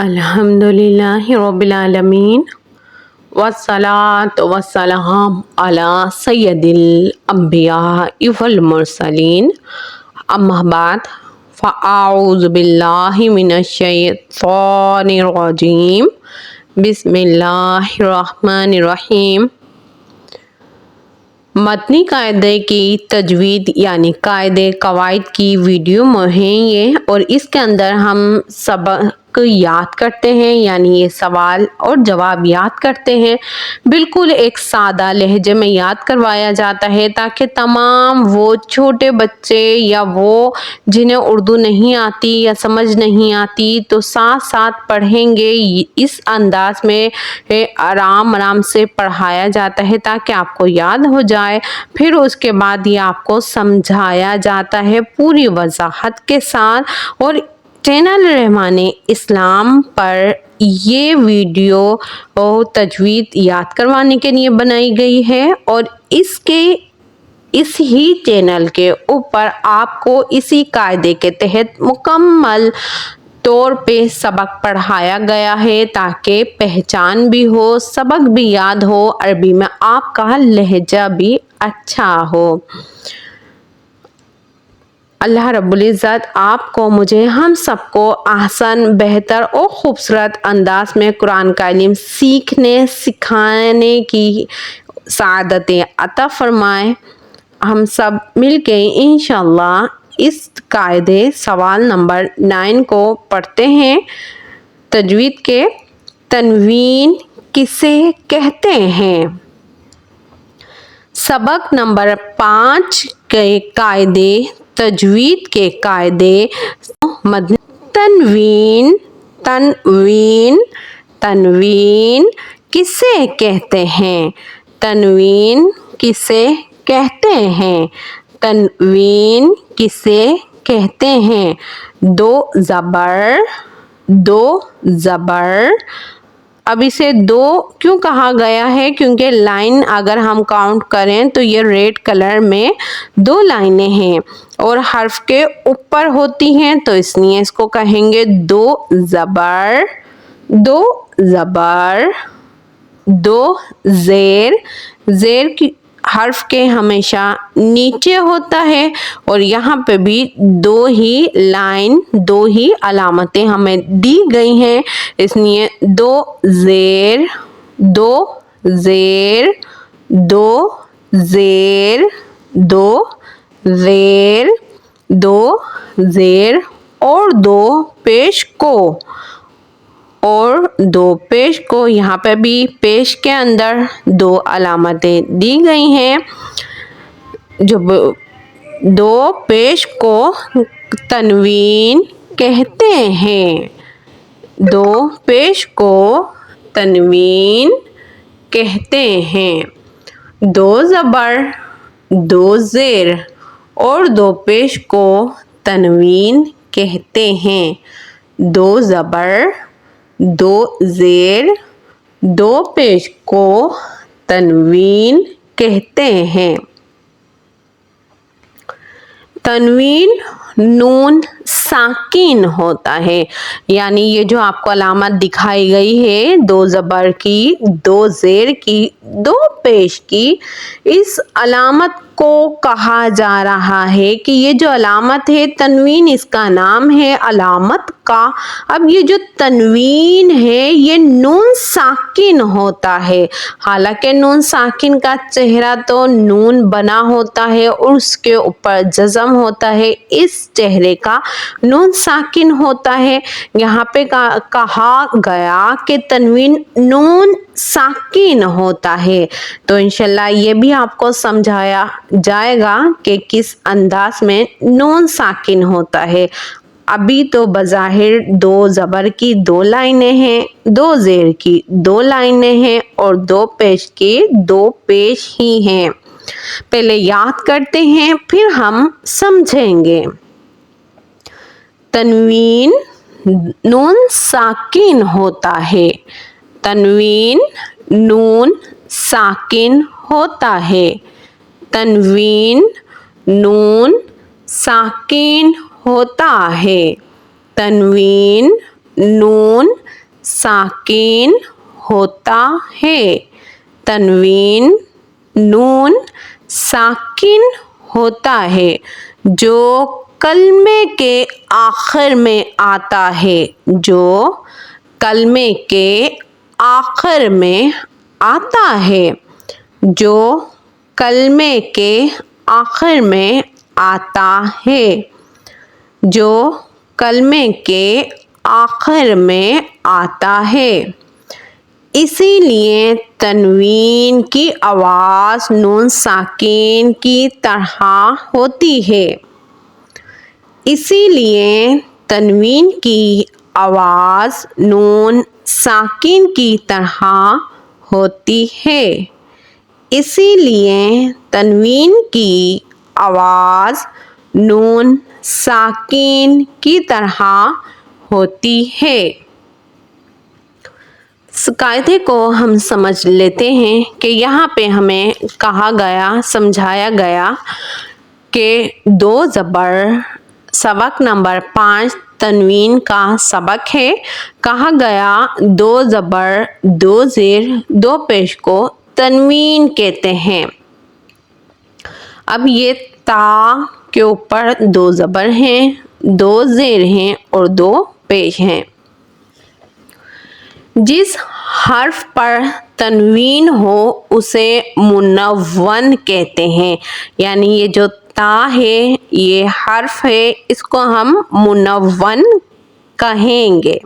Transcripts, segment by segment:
अल्हम्दुलिल्लाहि रब्बिल आलमीन वस्सलातु वस्सलाम अला सय्यदिल अंबिया वल मुरसलीन अम्मा बाद फ़अऊज़ु बिल्लाहि मिनश शैतानिर रजीम बिस्मिल्लाहिर रहमानिर रहीम। मतनी कायदे की तजवीद यानी कायदे कवायद की वीडियो है ये, और इसके अंदर हम सबक याद करते हैं, यानी ये सवाल और जवाब याद करते हैं। बिल्कुल एक सादा लहजे में याद करवाया जाता है ताकि तमाम वो छोटे बच्चे या वो जिन्हें उर्दू नहीं आती या समझ नहीं आती तो साथ साथ पढ़ेंगे। इस अंदाज में आराम आराम से पढ़ाया जाता है ताकि आपको याद हो जाए। फिर उसके बाद ये आपको समझाया जाता है पूरी वजाहत के साथ। और चैनल रहमाने इस्लाम पर ये वीडियो तजवीद याद करवाने के लिए बनाई गई है, और इस ही चैनल के ऊपर आपको इसी कायदे के तहत मुकम्मल तौर पे सबक पढ़ाया गया है ताकि पहचान भी हो, सबक भी याद हो, अरबी में आपका लहजा भी अच्छा हो। अल्लाह रब्बुल इज़्ज़त आपको, मुझे, हम सबको आसान, बेहतर और ख़ूबसूरत अंदाज में कुरान का इल्म सीखने सिखाने की सआदतें अता फ़रमाए। हम सब मिलके इंशाअल्लाह इस कायदे सवाल नंबर 9 को पढ़ते हैं। तजवीद के तनवीन किसे कहते हैं? सबक नंबर 5 के कायदे, तजवीद के कायदे। तनवीन तनवीन तनवीन किसे कहते हैं? तनवीन किसे कहते हैं? तनवीन किसे कहते हैं? दो ज़बर। अब इसे दो क्यों कहा गया है? क्योंकि लाइन अगर हम काउंट करें तो ये रेड कलर में 2 लाइनें हैं और हर्फ के ऊपर होती हैं, तो इसलिए इसको कहेंगे दो ज़बर। दो ज़ेर की हर्फ के हमेशा नीचे होता है, और यहाँ पे भी 2 ही लाइन, 2 ही अलामतें हमें दी गई हैं, इसलिए दो ज़ेर और दो पेश को यहाँ पे भी पेश के अंदर 2 अलामतें दी गई हैं। जब 2 पेश को तनवीन कहते हैं, 2 पेश को तनवीन कहते हैं। 2 ज़बर, 2 ज़ेर और 2 पेश को तनवीन कहते हैं। 2 ज़बर, 2 ज़ेर, 2 पेश को तनवीन कहते हैं। तनवीन नून साकिन होता है, यानी ये जो आपको अलामत दिखाई गई है 2 ज़बर की, 2 ज़ेर की, 2 पेश की, इस अलामत को कहा जा रहा है कि ये जो अलामत है तनवीन, इसका नाम है अलामत का। अब ये जो तनवीन है ये नून साकिन होता है, हालांकि नून साकिन का चेहरा तो नून बना होता है और उसके ऊपर जज़म होता है, इस चेहरे का नून साकिन होता है। यहाँ पे कहा गया कि तनवीन नून साकिन होता है, तो इंशाल्लाह ये भी आपको समझाया जाएगा कि किस अंदाज में नून साकिन होता है। अभी तो बज़ाहिर 2 ज़बर की 2 लाइनें हैं, 2 ज़ेर की 2 लाइनें हैं और 2 पेश की 2 पेश ही हैं। पहले याद करते हैं फिर हम समझेंगे। तनवीन नून साकिन होता है, तनवीन नून साकिन होता है, तनवीन नून साकिन होता है, तनवीन नून साकिन होता है। तनवीन नून साकिन होता है जो कलमे के आखिर में आता है। जो कलमे के आखिर में आता है। जो कलमे के आखिर में आता है। जो कलमे के आखिर में आता है। इसीलिए तनवीन की आवाज़ नून साकिन की तरह होती है। इसीलिए तनवीन की आवाज़ नून साकिन की तरह होती है। इसीलिए तनवीन की आवाज़ नून साकिन की तरह होती है। इस कायदे को हम समझ लेते हैं कि यहाँ पे हमें कहा गया, समझाया गया कि दो ज़बर सबक नंबर 5 तनवीन का सबक है। कहा गया दो ज़बर दो ज़ेर दो पेश को तनवीन कहते हैं। अब ये ता के ऊपर दो ज़बर हैं, दो ज़ेर हैं और दो पेश हैं। जिस हर्फ पर तनवीन हो उसे मुनव्वन कहते हैं। यानी ये जो ता है ये हर्फ है, इसको हम मुनव्वन कहेंगे।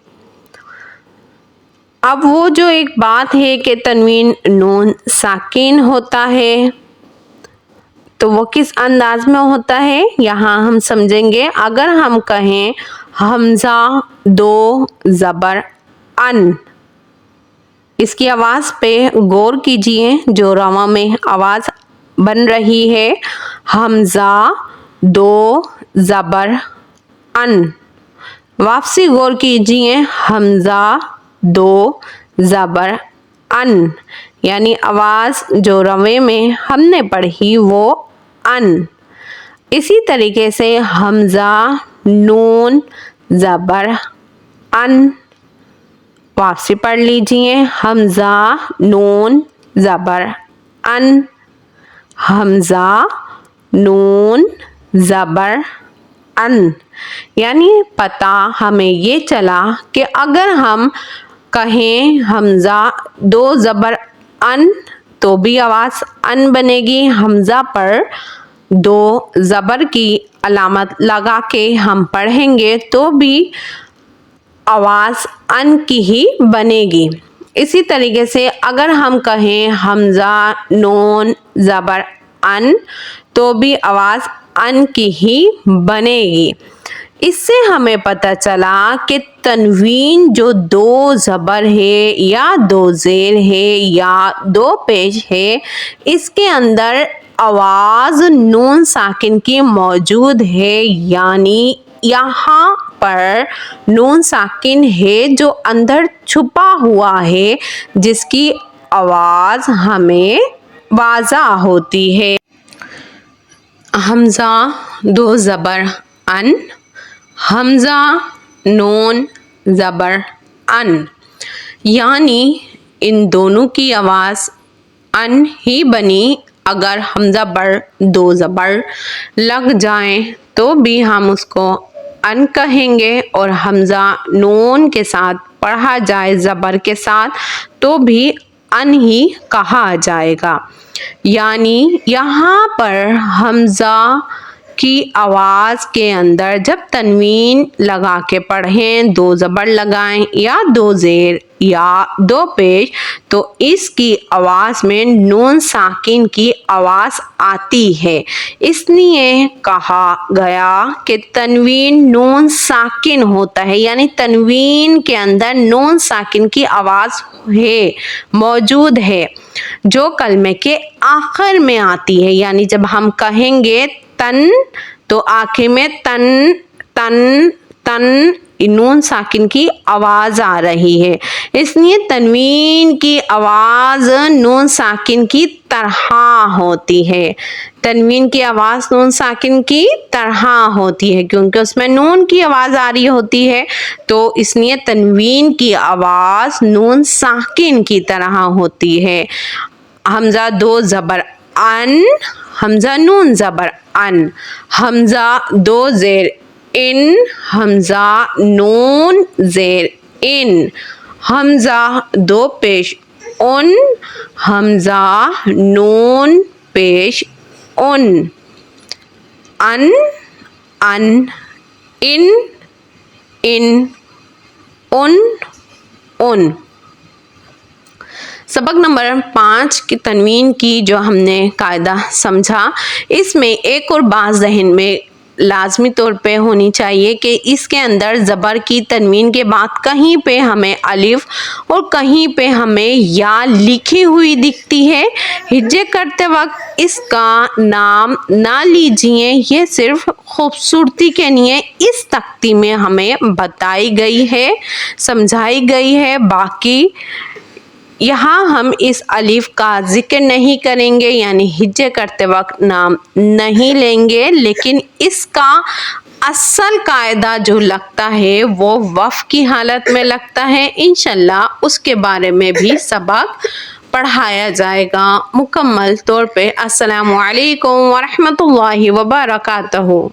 अब वो जो एक बात है कि तनवीन नून साकिन होता है, तो वो किस अंदाज में होता है यहाँ हम समझेंगे। अगर हम कहें हमज़ा दो ज़बर अन, इसकी आवाज़ पे गौर कीजिए जो रवा में आवाज़ बन रही है। हमज़ा दो ज़बर अन, वापसी गौर कीजिए। हमज़ा दो ज़बर अन, यानी आवाज़ जो रवे में हमने पढ़ी वो अन। इसी तरीके से हमज़ा नून ज़बर अन, वापसी पढ़ लीजिए। हमज़ा नून ज़बर अन, हमज़ा नून ज़बर अन। यानी पता हमें ये चला कि अगर हम कहें हमज़ा दो ज़बर अन तो भी आवाज़ अन बनेगी। हमज़ा पर दो ज़बर की अलामत लगा के हम पढ़ेंगे तो भी आवाज़ अन की ही बनेगी। इसी तरीके से अगर हम कहें हमज़ा नून ज़बर अन तो भी आवाज़ अन की ही बनेगी। इससे हमें पता चला कि तनवीन जो दो ज़बर है या दो ज़ेर है या दो पेश है, इसके अंदर आवाज़ नून साकिन की मौजूद है। यानी यहाँ पर नून साकिन है जो अंदर छुपा हुआ है, जिसकी आवाज़ हमें वाज़ा होती है। हमज़ा दो ज़बर अन, हमज़ा नून ज़बर अन, यानी इन दोनों की आवाज़ अन ही बनी। अगर हमज़ा पर दो ज़बर लग जाएं तो भी हम उसको अन कहेंगे, और हमज़ा नून के साथ पढ़ा जाए ज़बर के साथ तो भी अन ही कहा जाएगा। यानी यहाँ पर हमज़ा की आवाज़ के अंदर जब तनवीन लगा के पढ़ें, दो ज़बर लगाएं या दो ज़ेर या दो पेश, तो इसकी आवाज़ में नून साकिन की आवाज़ आती है। इसलिए कहा गया कि तनवीन नून साकिन होता है। यानी तनवीन के अंदर नून साकिन की आवाज़ है, मौजूद है, जो कलमे के आखिर में आती है। यानी जब हम कहेंगे तन तो आखिर में तन तन तन नून साकिन की आवाज़ आ रही है, इसलिए तनवीन की आवाज़ नून साकिन की तरह होती है। तनवीन की आवाज़ नून साकिन की तरह होती है क्योंकि उसमें नून की आवाज़ आ रही होती है, तो इसलिए तनवीन की आवाज़ नून साकिन की तरह होती है। हमज़ा दो ज़बर अन, हमज़ा नून ज़बर अन, हमज़ा दो ज़ेर इन, हमज़ा नून ज़ेर इन, हमज़ा दो पेश उन, हमज़ा नून पेश उन, अन अन, इन इन, उन उन। सबक नंबर 5 की तनवीन की जो हमने कायदा समझा, इसमें एक और बात ज़हन में लाजमी तौर पे होनी चाहिए कि इसके अंदर ज़बर की तनवीन के बाद कहीं पे हमें अलिफ और कहीं पे हमें या लिखी हुई दिखती है। हिज्जे करते वक्त इसका नाम ना लीजिए, ये सिर्फ खूबसूरती के लिए इस तख्ती में हमें बताई गई है, समझाई गई है। बाकी यहाँ हम इस अलिफ का जिक्र नहीं करेंगे, यानी हिज्जे करते वक्त नाम नहीं लेंगे, लेकिन इसका असल कायदा जो लगता है वो वफ़ की हालत में लगता है। इंशाल्लाह उसके बारे में भी सबक पढ़ाया जाएगा मुकम्मल तौर पे। अस्सलामु अलैकुम वरहमतुल्लाहि वबरकातुहू।